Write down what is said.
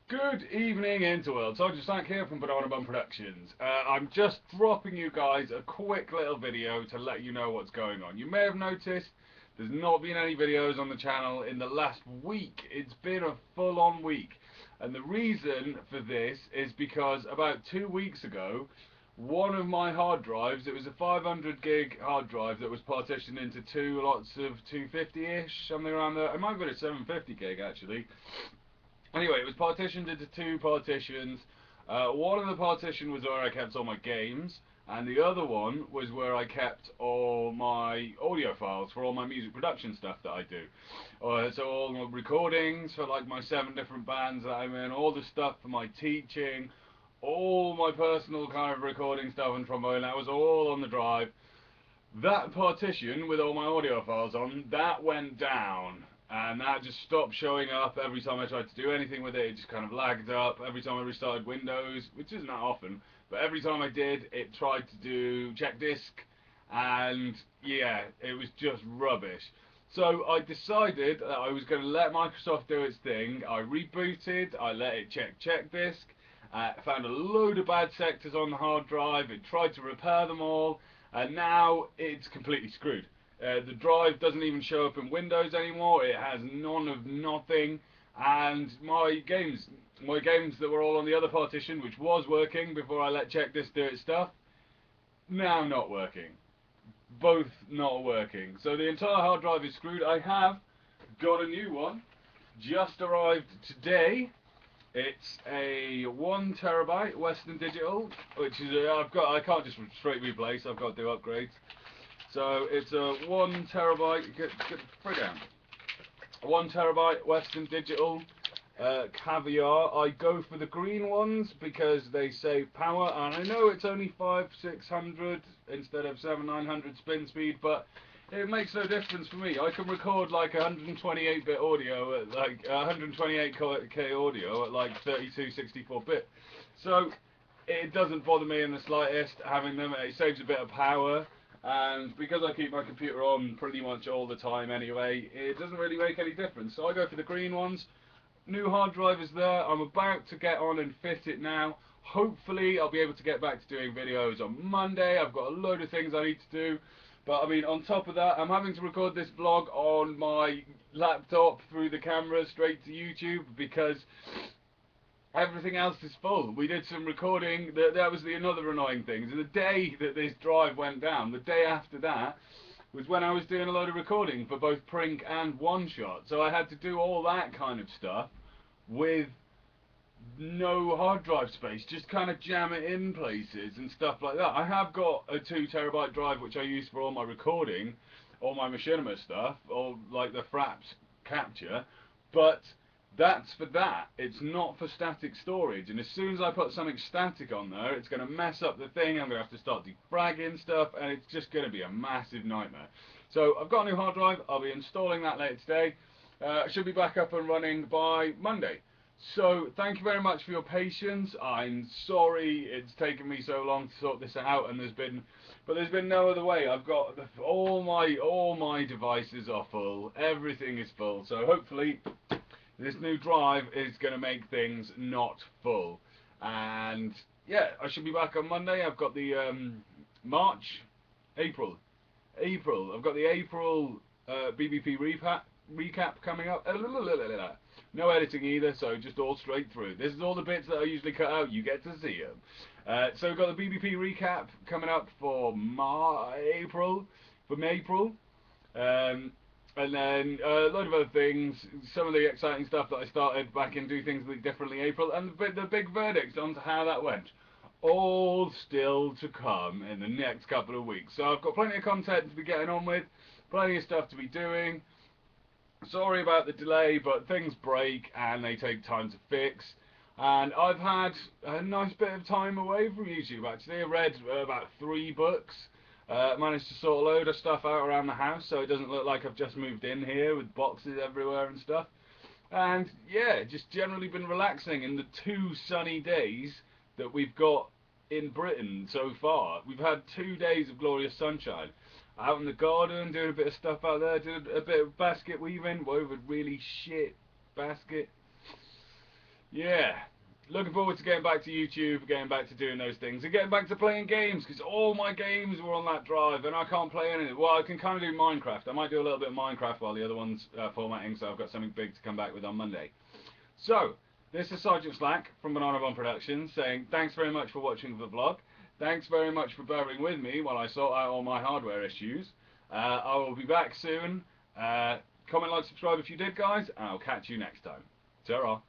Good evening, Interworld. Sergeant Stank here from Banana Bun Productions. I'm just dropping you guys a quick little video to let you know what's going on. You may have noticed there's not been any videos on the channel in the last week. It's been a full-on week. And the reason for this is because about 2 weeks ago, one of my hard drives, it was a 500 gig hard drive that was partitioned into two lots of 250-ish, something around there. It might have been a 750 gig actually. Anyway, it was partitioned into two partitions. One of the partition was where I kept all my games, and the other one was where I kept all my audio files for all my music production stuff that I do. So all my recordings for like my 7 different bands that I'm in, all the stuff for my teaching, all my personal kind of recording stuff and trombone, that was all on the drive. That partition with all my audio files on, that went down. And that just stopped showing up every time I tried to do anything with it. It just kind of lagged up every time I restarted Windows, which isn't that often. But every time I did, it tried to do check disk, and yeah, it was just rubbish. So I decided that I was going to let Microsoft do its thing. I rebooted, I let it check disk, found a load of bad sectors on the hard drive, it tried to repair them all, and now it's completely screwed. The drive doesn't even show up in Windows anymore. It has none of nothing, and my games that were all on the other partition, which was working before I let check this do its stuff, now not working. Both not working. So the entire hard drive is screwed. I have got a new one, just arrived today. It's a 1 terabyte Western Digital, which is I can't just straight replace. I've got to do upgrades. So it's a 1 terabyte. Get the down. 1 terabyte Western Digital caviar. I go for the green ones because they save power, and I know it's only 500-600 instead of 700-900 spin speed, but it makes no difference for me. I can record like 128-bit audio at like 128K audio at like 32-64-bit. So it doesn't bother me in the slightest having them. It saves a bit of power. And because I keep my computer on pretty much all the time anyway, it doesn't really make any difference. So I go for the green ones. New hard drive is there. I'm about to get on and fit it now. Hopefully I'll be able to get back to doing videos on Monday. I've got a load of things I need to do. But I mean, on top of that, I'm having to record this vlog on my laptop through the camera straight to YouTube because everything else is full. We did some recording. That was another annoying thing. So the day that this drive went down, the day after that, was when I was doing a load of recording for both Prink and One Shot. So I had to do all that kind of stuff with no hard drive space, just kind of jam it in places and stuff like that. I have got a 2 terabyte drive which I use for all my recording, all my machinima stuff, all like the Fraps capture, but that's for that. It's not for static storage, and as soon as I put something static on there, it's going to mess up the thing. I'm going to have to start defragging stuff, and it's just going to be a massive nightmare. So I've got a new hard drive. I'll be installing that later today. Should be back up and running by Monday. So thank you very much for your patience. I'm sorry it's taken me so long to sort this out, and there's been no other way. I've got all my devices are full. Everything is full. So hopefully this new drive is going to make things not full. And yeah, I should be back on Monday. I've got the April. I've got the April BBP recap coming up. No editing either, so just all straight through. This is all the bits that I usually cut out. You get to see them. So we've got the BBP recap coming up for April. And then a load of other things, some of the exciting stuff that I started back in Do Things Differently April, and the big verdict on how that went. All still to come in the next couple of weeks. So I've got plenty of content to be getting on with, plenty of stuff to be doing. Sorry about the delay, but things break and they take time to fix. And I've had a nice bit of time away from YouTube actually. I read about 3 books. Managed to sort a load of stuff out around the house so it doesn't look like I've just moved in here with boxes everywhere and stuff. And yeah, just generally been relaxing in the 2 sunny days that we've got in Britain so far. We've had 2 days of glorious sunshine. Out in the garden, doing a bit of stuff out there, doing a bit of basket weaving, wove a really shit basket. Yeah. Looking forward to getting back to YouTube, getting back to doing those things, and getting back to playing games, because all my games were on that drive, and I can't play anything. Well, I can kind of do Minecraft. I might do a little bit of Minecraft while the other one's formatting, so I've got something big to come back with on Monday. So, this is Sergeant Slack from Banana Bomb Productions saying thanks very much for watching the vlog. Thanks very much for bearing with me while I sort out all my hardware issues. I will be back soon. Comment, like, subscribe if you did, guys, and I'll catch you next time. Ta-ra.